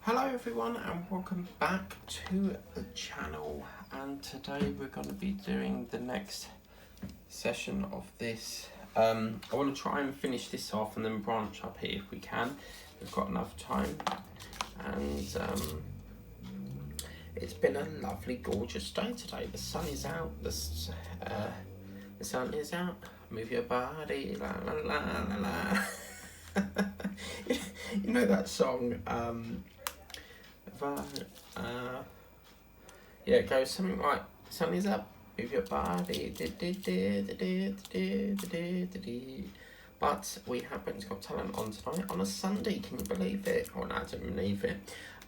Hello everyone and welcome back to the channel, and today we're going to be doing the next session of this. I want to try and finish this off and then branch up here if we can. We've got enough time, and it's been a lovely gorgeous day today. The sun is out, the sun is out, move your body, la la la la la. You know that song, yeah, it goes something like, sun is up, move your body, but we have Britain's Got Talent on tonight on a Sunday, can you believe it? Oh no, I don't believe it.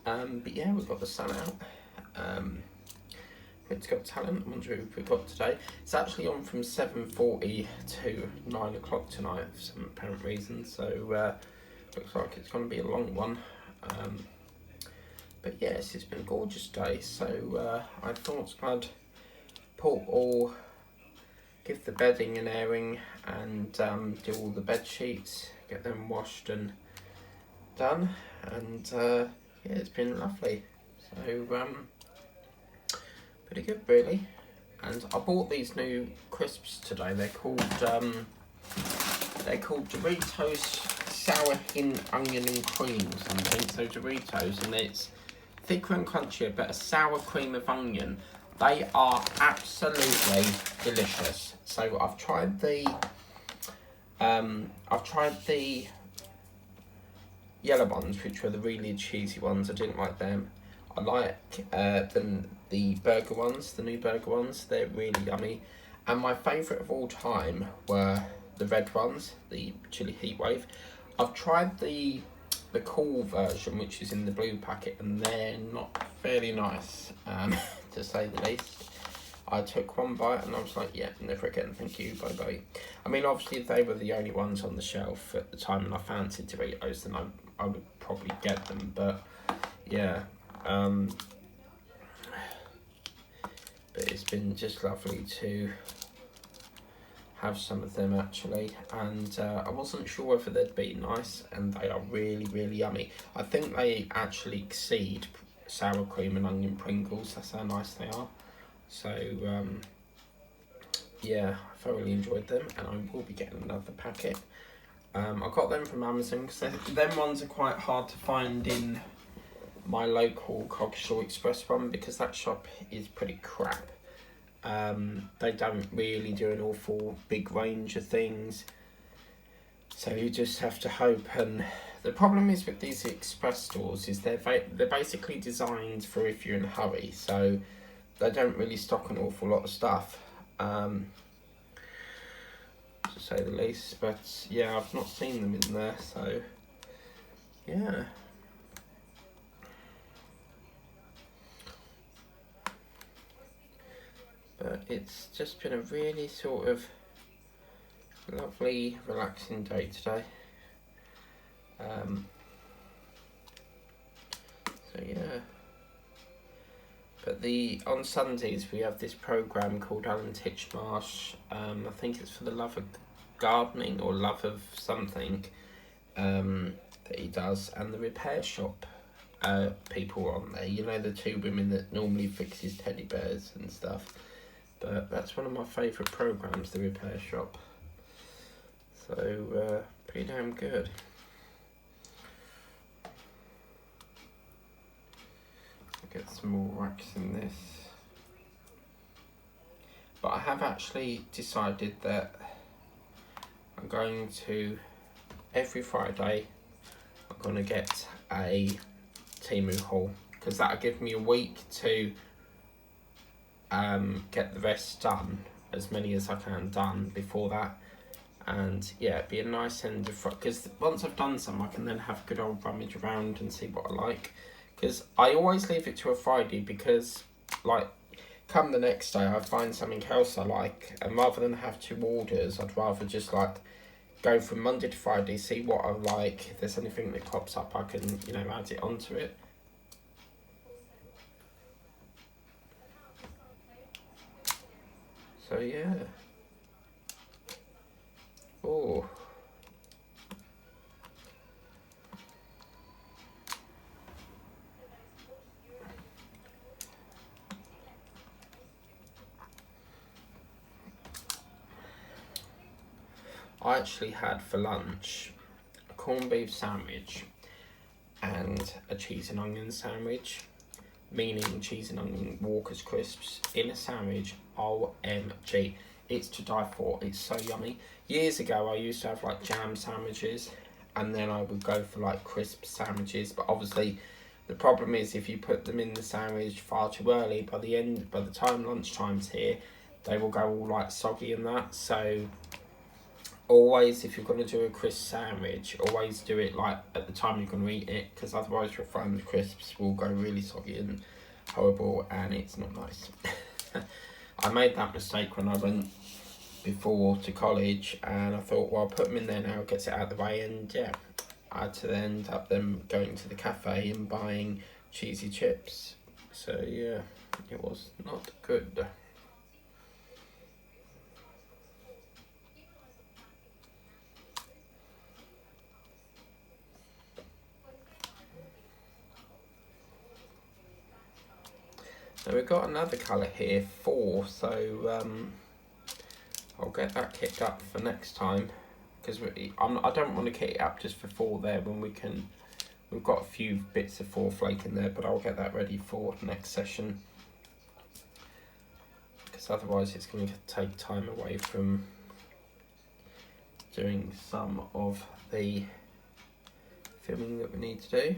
But yeah, we've got the sun out. Britain's Got Talent, I wonder who we've got today. It's actually on from 7:40 to 9 o'clock tonight for some apparent reason, so looks like it's going to be a long one. But yes, it's been a gorgeous day, so I thought I'd give the bedding an airing and do all the bed sheets, get them washed and done, and yeah, it's been lovely. So pretty good really. And I bought these new crisps today. They're called Doritos Sour Hint Onion and Cream or something. So Doritos, and it's thicker and crunchier, but a sour cream of onion. They are absolutely delicious. So I've tried the yellow ones, which were the really cheesy ones. I didn't like them. I like the burger ones, the new burger ones. They're really yummy. And my favourite of all time were the red ones, the chili heatwave. I've tried the cool version, which is in the blue packet, and they're not very nice, to say the least. I took one bite and I was like, yeah, never again, thank you, bye bye. I mean, obviously if they were the only ones on the shelf at the time and I fancied Doritos, then I would probably get them, but yeah. But it's been just lovely to have some of them actually, and I wasn't sure whether they'd be nice, and they are really really yummy. I think they actually exceed sour cream and onion Pringles, that's how nice they are. So yeah, I thoroughly enjoyed them, and I will be getting another packet. I got them from Amazon because them ones are quite hard to find in my local Coggeshall Express one, because that shop is pretty crap. They don't really do an awful big range of things, so you just have to hope. And the problem is with these express stores is they're basically designed for if you're in a hurry, so they don't really stock an awful lot of stuff, to say the least. But yeah, I've not seen them in there, so yeah. But it's just been a really sort of lovely, relaxing day today. So yeah. But on Sundays we have this programme called Alan Titchmarsh. I think it's for the love of gardening or love of something that he does, and the repair shop people on there. You know, the two women that normally fixes teddy bears and stuff. But that's one of my favourite programmes, the repair shop. So pretty damn good. I'll get some more wax in this. But I have actually decided that I'm going to, every Friday, I'm going to get a Temu haul, because that'll give me a week to get the rest done, as many as I can done before that. And yeah, it'd be a nice end of, because once I've done some, I can then have a good old rummage around and see what I like. Because I always leave it to a Friday, because like come the next day I find something else I like, and rather than have two orders, I'd rather just like go from Monday to Friday, see what I like. If there's anything that crops up, I can, you know, add it onto it. So yeah. Oh. I actually had for lunch a corned beef sandwich and a cheese and onion sandwich, meaning cheese and onion Walker's crisps in a sandwich. OMG, it's to die for. It's so yummy. Years ago I used to have like jam sandwiches, and then I would go for like crisp sandwiches, but obviously the problem is if you put them in the sandwich far too early, by the time lunchtime's here, they will go all like soggy and that. So always, if you're going to do a crisp sandwich, always do it like at the time you're going to eat it, because otherwise your friend's crisps will go really soggy and horrible, and it's not nice. I made that mistake when I went before to college, and I thought, well, I'll put them in there now, gets it out of the way, and yeah, I had to end up them going to the cafe and buying cheesy chips. So yeah, it was not good. Now we've got another colour here, 4, so I'll get that kicked up for next time, because I don't want to kit it up just for 4 there when we've got a few bits of 4 flake in there, but I'll get that ready for next session, because otherwise it's going to take time away from doing some of the filming that we need to do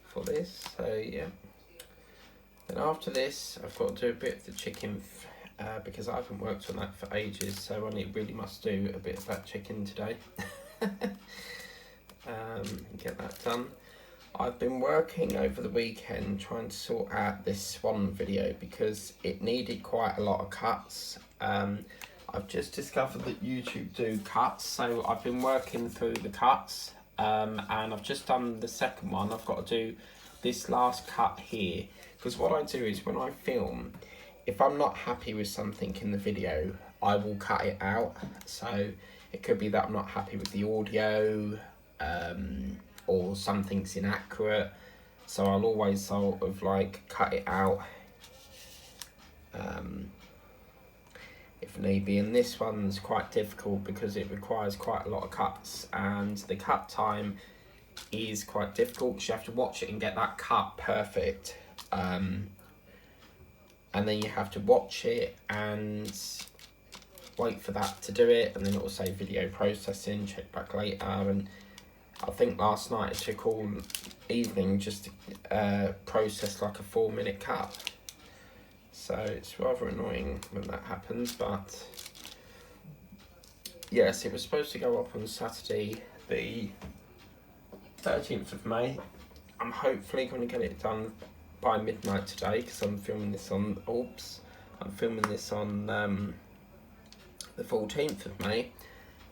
for this. So yeah, then after this I've got to do a bit of the chicken, because I haven't worked on that for ages, so I really must do a bit of that chicken today. Get that done. I've been working over the weekend trying to sort out this swan video, because it needed quite a lot of cuts. I've just discovered that YouTube do cuts, so I've been working through the cuts, and I've just done the second one. I've got to do this last cut here, because what I do is when I film, if I'm not happy with something in the video, I will cut it out. So it could be that I'm not happy with the audio, or something's inaccurate, so I'll always sort of like cut it out if need be. And this one's quite difficult because it requires quite a lot of cuts, and the cut time is quite difficult because you have to watch it and get that cut perfect, and then you have to watch it and wait for that to do it, and then it will say video processing, check back later. And I think last night it took all evening just to process like a 4-minute cut. So it's rather annoying when that happens, but yes, it was supposed to go up on Saturday the 13th of May. I'm hopefully going to get it done by midnight today, because I'm filming this on, the 14th of May.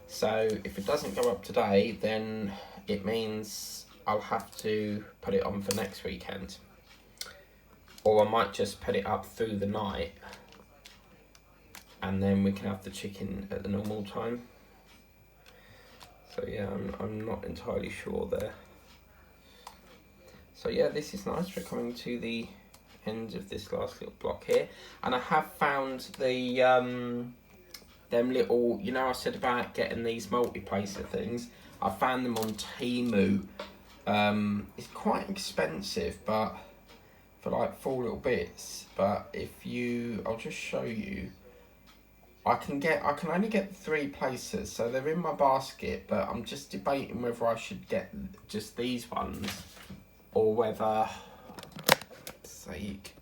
So if it doesn't go up today, then it means I'll have to put it on for next weekend, or I might just put it up through the night and then we can have the chicken at the normal time. So yeah, I'm not entirely sure there. So yeah, this is nice. We're coming to the end of this last little block here, and I have found the them little, you know, I said about getting these multi-placer things. I found them on Temu. It's quite expensive, but for like 4 little bits. But if you, I'll just show you. I can only get 3 placers, so they're in my basket. But I'm just debating whether I should get just these ones, or whether, sake.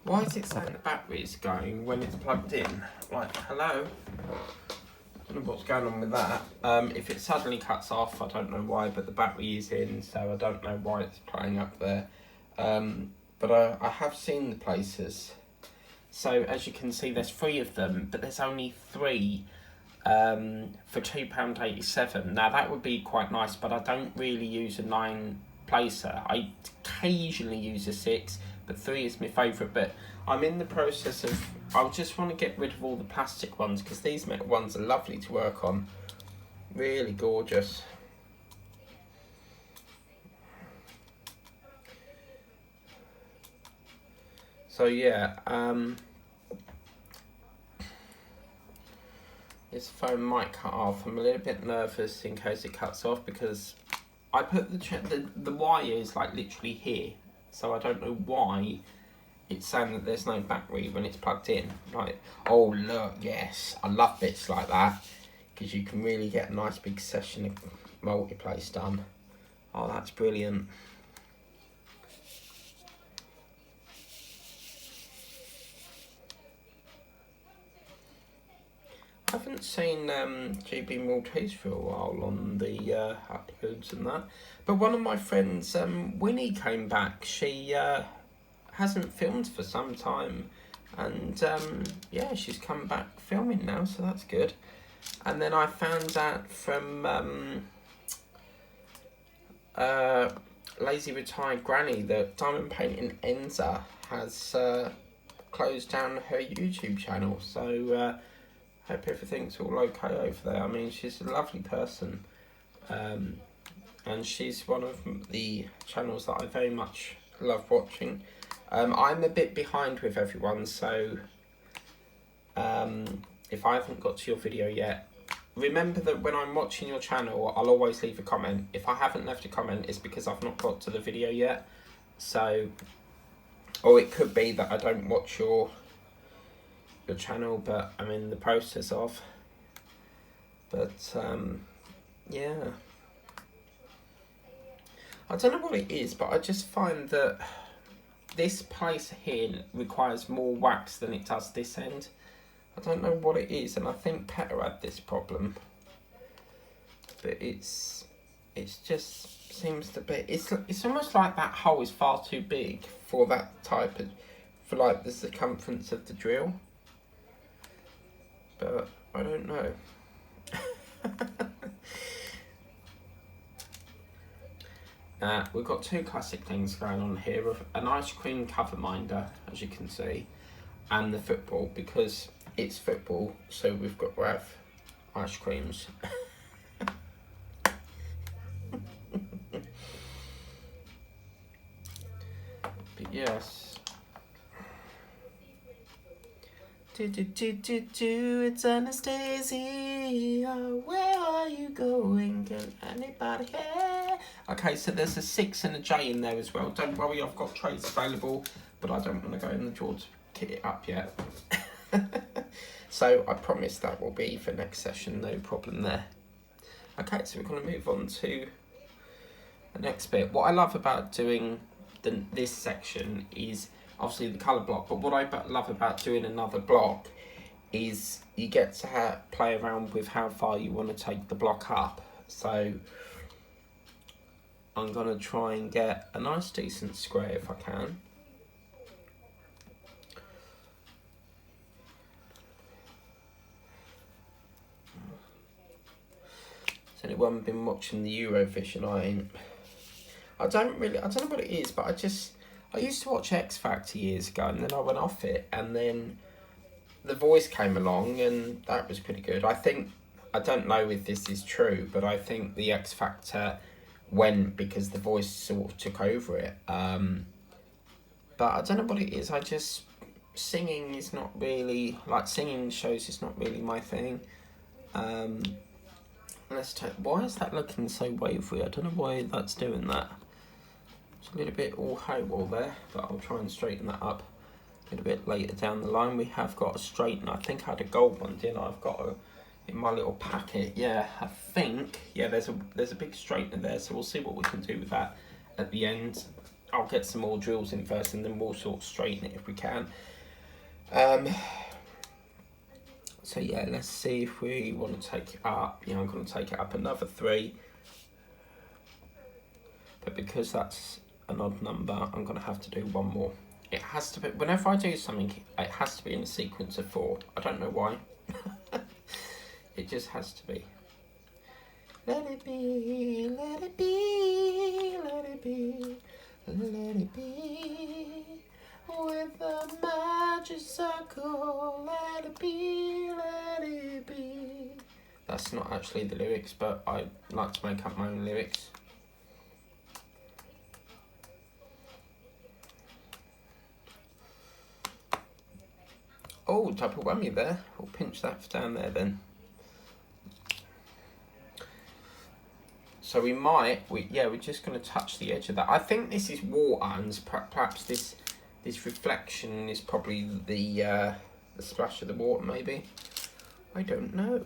Why is it saying the battery's going when it's plugged in? Like, hello? I don't know what's going on with that. If it suddenly cuts off, I don't know why, but the battery is in, so I don't know why it's playing up there. But I have seen the places. So as you can see, there's 3 of them, but there's only 3 for £2.87. Now that would be quite nice, but I don't really use a 9 placer. I occasionally use a 6, but 3 is my favourite. But I'm in the process of, I just want to get rid of all the plastic ones, because these metal ones are lovely to work on. Really gorgeous. So yeah, his phone might cut off. I'm a little bit nervous in case it cuts off because I put the wire is like literally here, so I don't know why it's saying that there's no battery when it's plugged in. Like, oh look, yes, I love bits like that because you can really get a nice big session of multiplays done. Oh, that's brilliant. I haven't seen GB Maltese for a while on the uploads and that, but one of my friends, Winnie, came back. She hasn't filmed for some time, and yeah, she's come back filming now, so that's good. And then I found out from Lazy Retired Granny that Diamond Painting Enza has closed down her YouTube channel, so hope everything's all okay over there. I mean, she's a lovely person, and she's one of the channels that I very much love watching. I'm a bit behind with everyone, so if I haven't got to your video yet, remember that when I'm watching your channel, I'll always leave a comment. If I haven't left a comment, it's because I've not got to the video yet. So, or it could be that I don't watch your channel, but I'm in the process of. But yeah, I don't know what it is, but I just find that this place here requires more wax than it does this end. I don't know what it is, and I think Petter had this problem, but it's just seems to be, it's almost like that hole is far too big for that type of, for like the circumference of the drill, but I don't know. We've got two classic things going on here, an ice cream cover minder, as you can see, and the football, because it's football, so we've got to have ice creams. But yes. It's Anastasia. Where are you going? Can anybody hear? Okay, so there's a 6 and a J in there as well. Don't worry, I've got trays available, but I don't want to go in the drawer to kit it up yet. So I promise that will be for next session, no problem there. Okay, so we're going to move on to the next bit. What I love about doing this section is obviously the colour block, but what I love about doing another block is you get to play around with how far you want to take the block up. So I'm going to try and get a nice decent square if I can. Has anyone been watching the Eurovision? I don't know what it is, but I used to watch X Factor years ago, and then I went off it, and then The Voice came along, and that was pretty good. I don't know if this is true, but I think the X Factor went because The Voice sort of took over it. But I don't know what it is. Singing is not really, like singing shows is not really my thing. Why is that looking so wavery? I don't know why that's doing that. It's a little bit all wall there, but I'll try and straighten that up a little bit later down the line. We have got a straightener. I think I had a gold one, didn't I? I've got in my little packet. Yeah, I think. Yeah, there's a big straightener there, so we'll see what we can do with that at the end. I'll get some more drills in first, and then we'll sort of straighten it if we can. So yeah, let's see if we want to take it up. Yeah, I'm going to take it up another 3. But because that's an odd number, I'm going to have to do one more. It has to be, whenever I do something, it has to be in a sequence of 4. I don't know why. It just has to be. Let it be, let it be, let it be, let it be. With a magic circle, let it be, let it be. That's not actually the lyrics, but I like to make up my own lyrics. Oh, double whammy there. We'll pinch that down there then. So we're just going to touch the edge of that. I think this is water, and perhaps this reflection is probably the splash of the water, maybe. I don't know.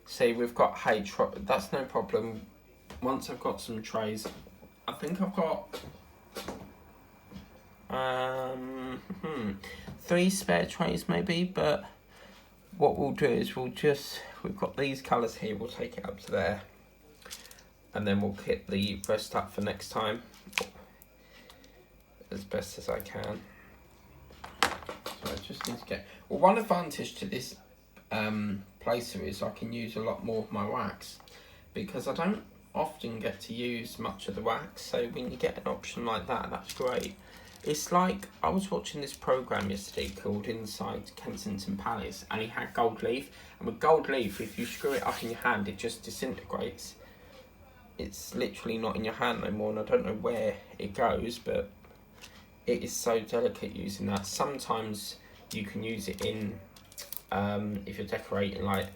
See, we've got hay, that's no problem. Once I've got some trays, I think I've got 3 spare trays maybe, but what we'll do is we've got these colours here, we'll take it up to there, and then we'll kit the rest up for next time as best as I can. So I just need to get, well, one advantage to this placer is I can use a lot more of my wax, because I don't often get to use much of the wax, so when you get an option like that, that's great. It's like, I was watching this programme yesterday called Inside Kensington Palace, and he had gold leaf, and with gold leaf, if you screw it up in your hand, it just disintegrates. It's literally not in your hand no more, and I don't know where it goes, but it is so delicate using that. Sometimes you can use it in, if you're decorating like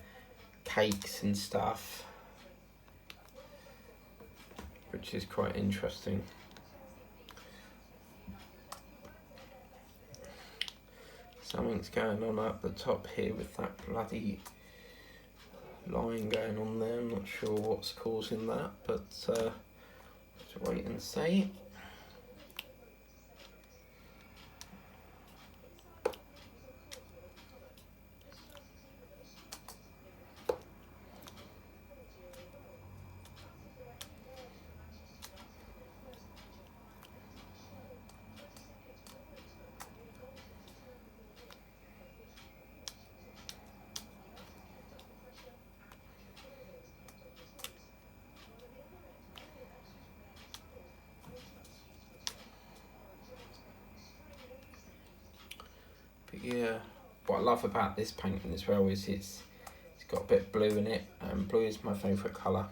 cakes and stuff, which is quite interesting. Something's going on up the top here with that bloody line going on there. I'm not sure what's causing that, but let's wait and see. Yeah, what I love about this painting as well is it's got a bit of blue in it, and blue is my favourite colour,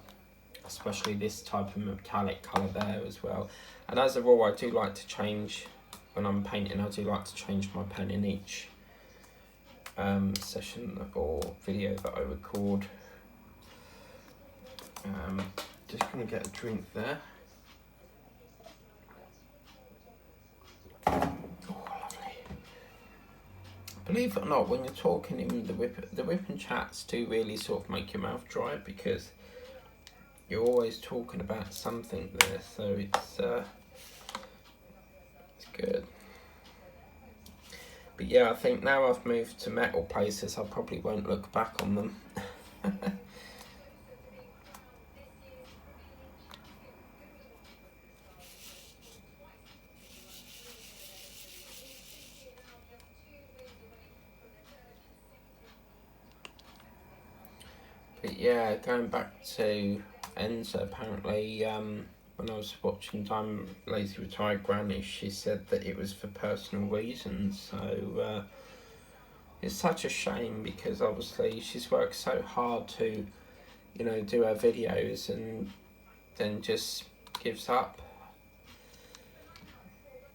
especially this type of metallic colour there as well. And as a rule, I do like to change, when I'm painting, I do like to change my pen in each session or video that I record. Just going to get a drink there. Believe it or not, when you're talking in the whip and chats do really sort of make your mouth dry, because you're always talking about something there, so it's good. But yeah, I think now I've moved to metal places, I probably won't look back on them. But yeah, going back to Enza, apparently when I was watching Time Lazy Retired Granny, she said that it was for personal reasons, so it's such a shame, because obviously she's worked so hard to, you know, do her videos and then just gives up.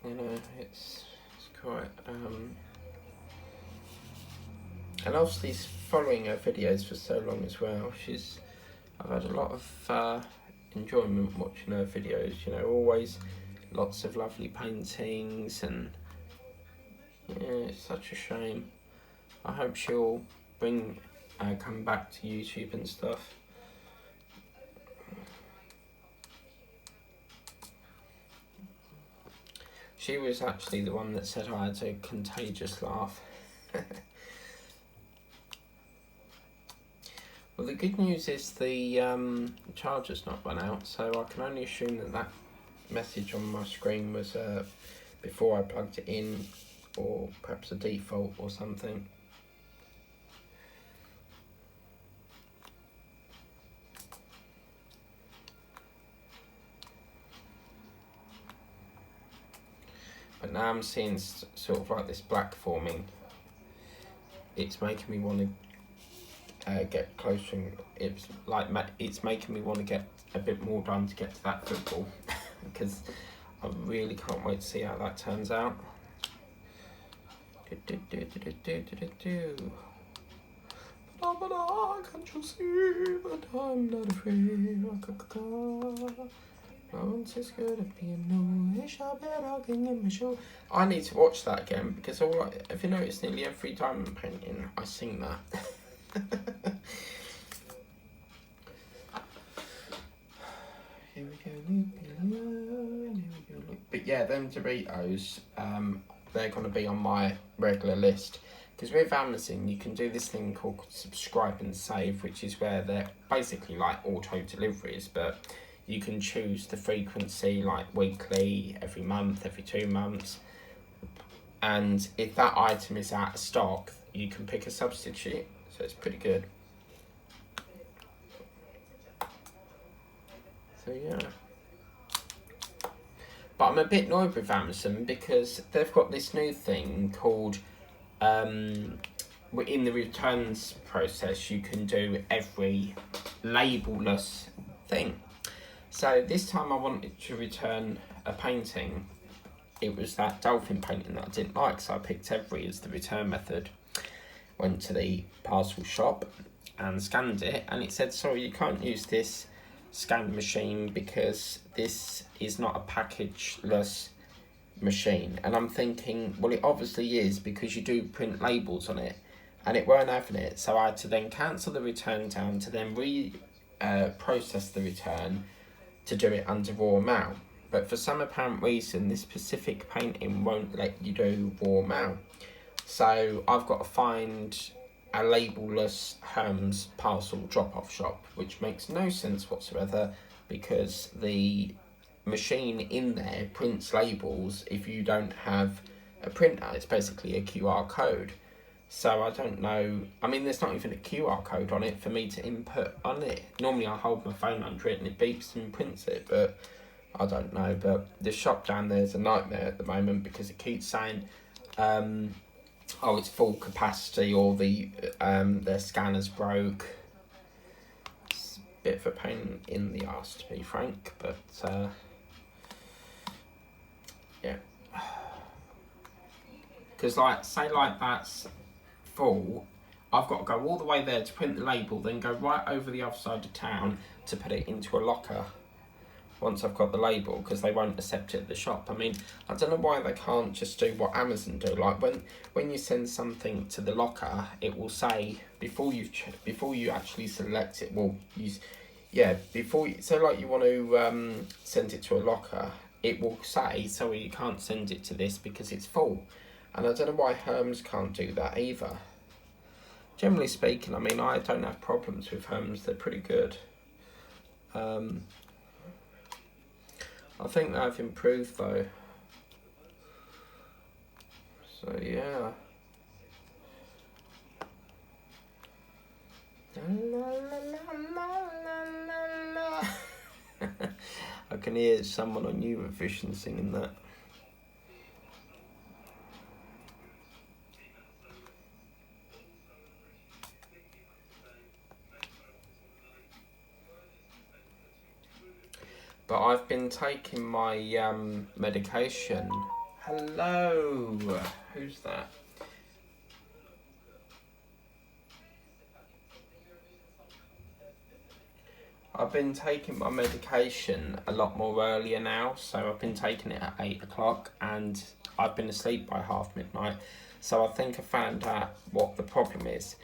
You know, it's quite and obviously following her videos for so long as well, I've had a lot of enjoyment watching her videos, you know, always lots of lovely paintings, and yeah, it's such a shame. I hope she'll come back to YouTube and stuff. She was actually the one that said I had a contagious laugh. Well, the good news is the charger's not run out, so I can only assume that message on my screen was before I plugged it in, or perhaps a default or something. But now I'm seeing sort of like this black forming. It's making me want to get closer. And it's like it's making me want to get a bit more done to get to that football because I really can't wait to see how that turns out. Can't you see that I'm not afraid? No one's as good at being no. Shall be rocking in my show. I need to watch that again because if you notice, nearly every time I'm painting, I sing that. Here we go. But yeah, them Doritos, they're going to be on my regular list. Because with Amazon, you can do this thing called subscribe and save, which is where they're basically like auto deliveries, but you can choose the frequency, like weekly, every month, every 2 months. And if that item is out of stock, you can pick a substitute. So it's pretty good. So yeah. But I'm a bit annoyed with Amazon because they've got this new thing called in the returns process you can do every labelless thing. So this time I wanted to return a painting. It was that dolphin painting that I didn't like, so I picked every as the return method. Went to the parcel shop and scanned it, and it said, sorry, you can't use this scan machine because this is not a packageless machine. And I'm thinking, well, it obviously is because you do print labels on it, and it weren't having it. So I had to then cancel the return down to then process the return to do it under raw mail. But for some apparent reason, this specific painting won't let you do raw mail. So I've got to find a labelless Hermes parcel drop-off shop, which makes no sense whatsoever because the machine in there prints labels if you don't have a printer. It's basically a QR code. So I don't know, I mean there's not even a QR code on it for me to input on it. Normally I hold my phone under it and it beeps and prints it, but I don't know. But the shop down there is a nightmare at the moment because it keeps saying oh, it's full capacity, or their scanner's broke. It's a bit of a pain in the arse, to be frank, but yeah. Because say that's full, I've got to go all the way there to print the label, then go right over the other side of town to put it into a locker once I've got the label, because they won't accept it at the shop. I mean, I don't know why they can't just do what Amazon do. Like when you send something to the locker, it will say before you actually select it. Well, so like you want to send it to a locker, it will say, sorry, you can't send it to this because it's full. And I don't know why Hermes can't do that either. Generally speaking, I mean, I don't have problems with Hermes. They're pretty good. I think they've improved though. So yeah. I can hear someone on Eurovision singing that. But I've been taking my medication. Hello, who's that? I've been taking my medication a lot more earlier now, so I've been taking it at 8 o'clock and I've been asleep by half midnight. So I think I found out what the problem is.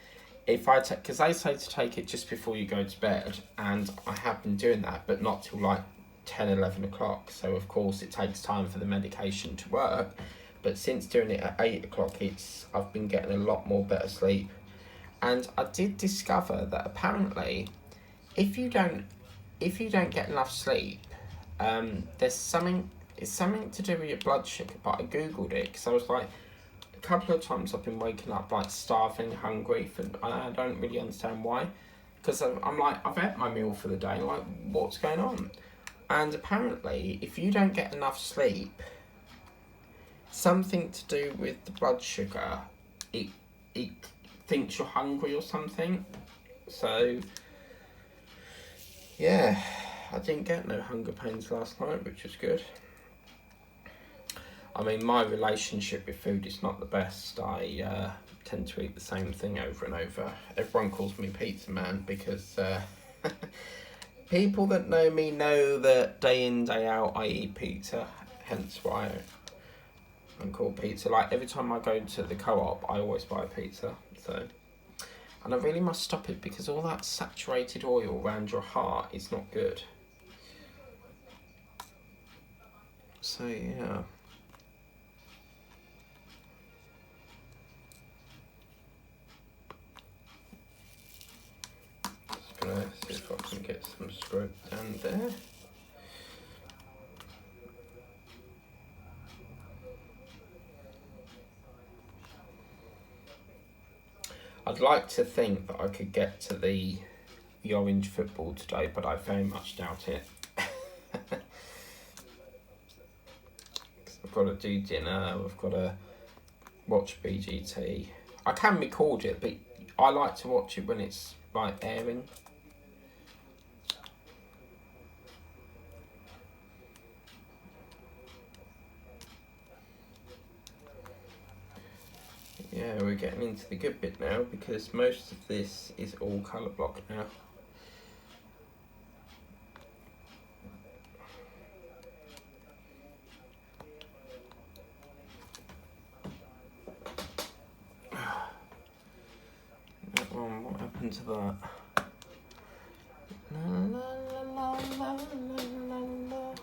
If I take, because they say to take it just before you go to bed, and I have been doing that, but not till like 10, 11 o'clock. So of course it takes time for the medication to work. But since doing it at 8 o'clock, I've been getting a lot more better sleep. And I did discover that apparently, if you don't get enough sleep, it's something to do with your blood sugar. But I googled it because I was like, a couple of times I've been waking up like starving, hungry, and I don't really understand why. Because I'm like, I've had my meal for the day, like what's going on? And apparently, if you don't get enough sleep, something to do with the blood sugar, it thinks you're hungry or something. So, yeah, I didn't get no hunger pains last night, which was good. I mean, my relationship with food is not the best. I tend to eat the same thing over and over. Everyone calls me Pizza Man because people that know me know that day in, day out, I eat pizza. Hence why I'm called Pizza. Like, every time I go to the Co-op, I always buy pizza. So, and I really must stop it because all that saturated oil around your heart is not good. So, yeah. Just gonna see if I can get some stroke down there. I'd like to think that I could get to the orange football today, but I very much doubt it. I've got to do dinner, I've got to watch BGT. I can record it, but I like to watch it when it's like airing. Yeah, we're getting into the good bit now because most of this is all colour block now. That one, what happened to that? La, la, la, la, la, la.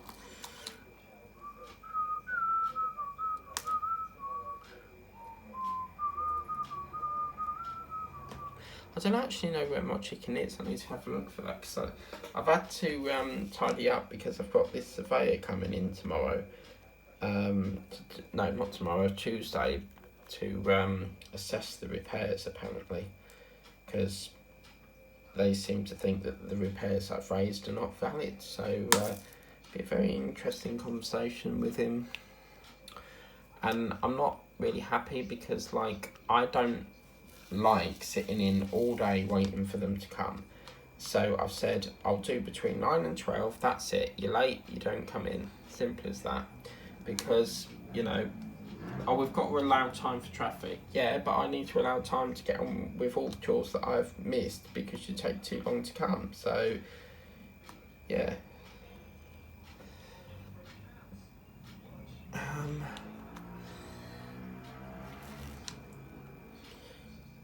I don't actually know where my chicken is. I need to have a look for that because I've had to tidy up because I've got this surveyor coming in tomorrow. No, not tomorrow, Tuesday, to assess the repairs apparently, because they seem to think that the repairs I've raised are not valid. So be a very interesting conversation with him. And I'm not really happy because, like, I don't like sitting in all day waiting for them to come. So I've said I'll do between 9 and 12, that's it. You're late, you don't come in. Simple as that. Because, you know, oh, we've got to allow time for traffic. Yeah, but I need to allow time to get on with all the chores that I've missed because you take too long to come. So, yeah.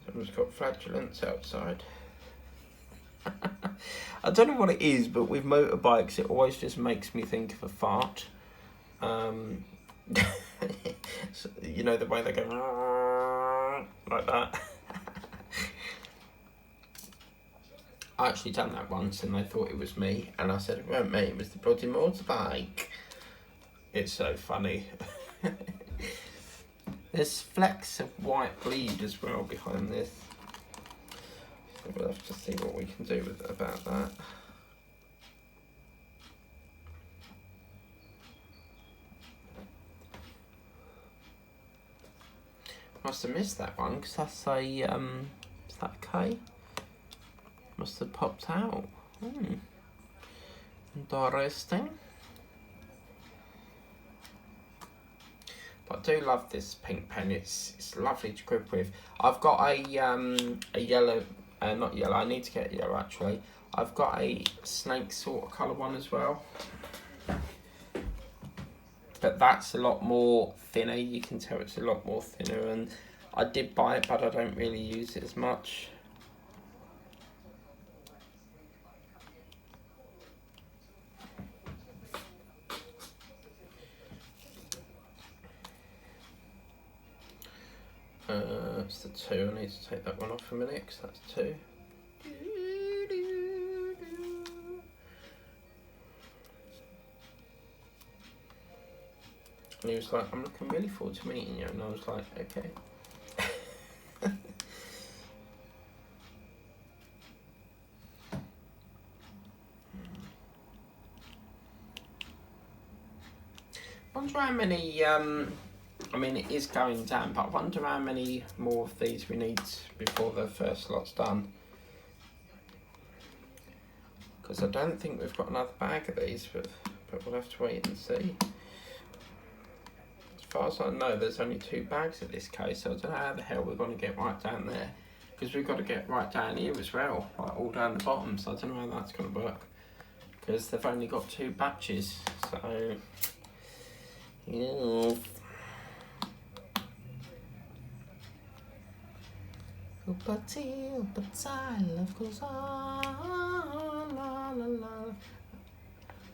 Someone's got flatulence outside. I don't know what it is, but with motorbikes, it always just makes me think of a fart. So, you know, the way they go like that. I actually done that once and they thought it was me, and I said it weren't me, it was the bloody motorbike. It's so funny. There's flecks of white bleed as well behind this. So we'll have to see what we can do about that. Must have missed that one because that's a is that a K? Must have popped out. Interesting. But I do love this pink pen. It's lovely to grip with. I've got a yellow, not yellow. I need to get yellow actually. I've got a snake sort of colour one as well. But that's a lot more thinner. You can tell it's a lot more thinner, and I did buy it, but I don't really use it as much. It's the 2. I need to take that one off a minute because that's 2. And he was like, I'm looking really forward to meeting you. And I was like, okay. I wonder how many, I mean, it is going down, but I wonder how many more of these we need before the first lot's done. because I don't think we've got another bag of these, but we'll have to wait and see. As far as I know, there's only 2 bags of this case, so I don't know how the hell we're going to get right down there, because we've got to get right down here as well, like all down the bottom, so I don't know how that's going to work, because they've only got 2 batches, so yeah. Life goes on, la la la.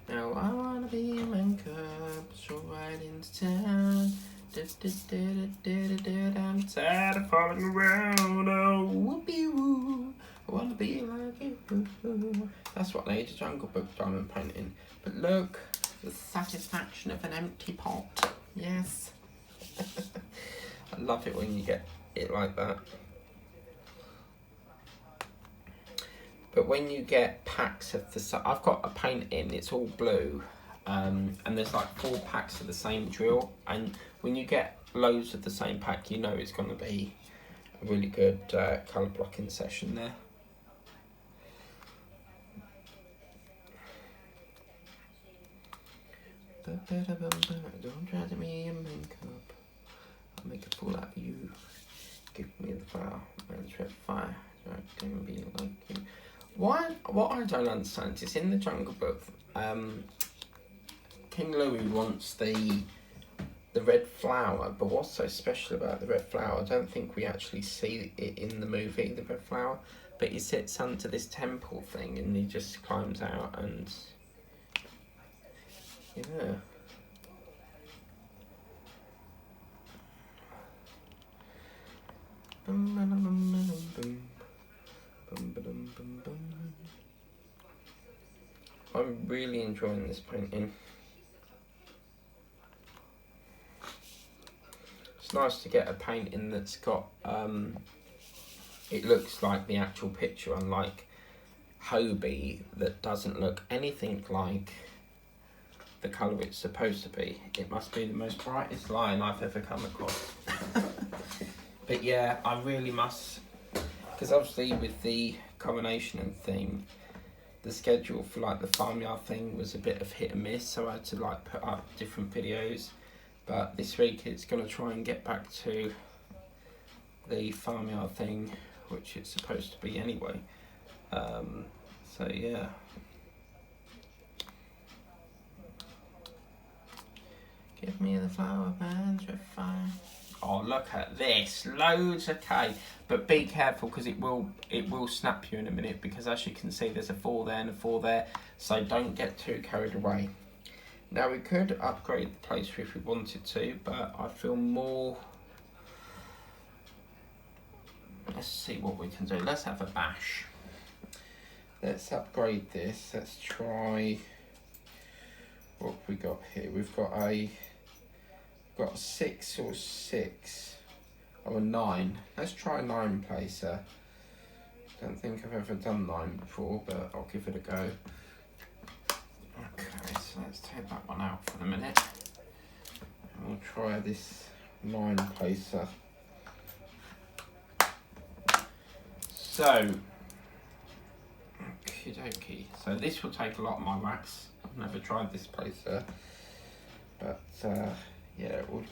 Now I wanna be a man cub, so right into town. I'm tired of falling around, oh whoopee woo. I wanna be like you. That's what they did, Jungle Book diamond painting. But look, the satisfaction of an empty pot. Yes. I love it when you get it like that. But when you get packs of the, I've got a paint in, it's all blue, and there's like 4 packs of the same drill, and when you get loads of the same pack, you know it's going to be a really good colour blocking session there. Don't try to be a makeup, I'll make a fool out of you. Give me the fire, and trip fire, don't be like you. What I don't understand is in the Jungle Book, King Louis wants the red flower, but what's so special about the red flower? I don't think we actually see it in the movie, the red flower, but he sits under this temple thing and he just climbs out and yeah. I'm really enjoying this painting. It's nice to get a painting that's got, it looks like the actual picture, unlike Hobie that doesn't look anything like the colour it's supposed to be. It must be the most brightest line I've ever come across. But yeah, I really must, because obviously with the coronation and theme, the schedule for like the farmyard thing was a bit of hit and miss, so I had to like put up different videos, but this week it's going to try and get back to the farmyard thing, which it's supposed to be anyway. So yeah. Give me the flower bands with fire. Oh, look at this, loads of K, but be careful because it will snap you in a minute, because as you can see there's a 4 there and a 4 there, so don't get too carried away. Now we could upgrade the place if we wanted to, but I feel more, let's see what we can do. Let's have a bash. Let's upgrade this. Let's try, what have we got here? We've got a 6 or 6 or a 9. Let's try a 9 placer. Don't think I've ever done 9 before, but I'll give it a go. Okay, so let's take that one out for the minute. And we'll try this 9 placer. So, okie dokie. So this will take a lot of my wax. I've never tried this placer, but yeah, it would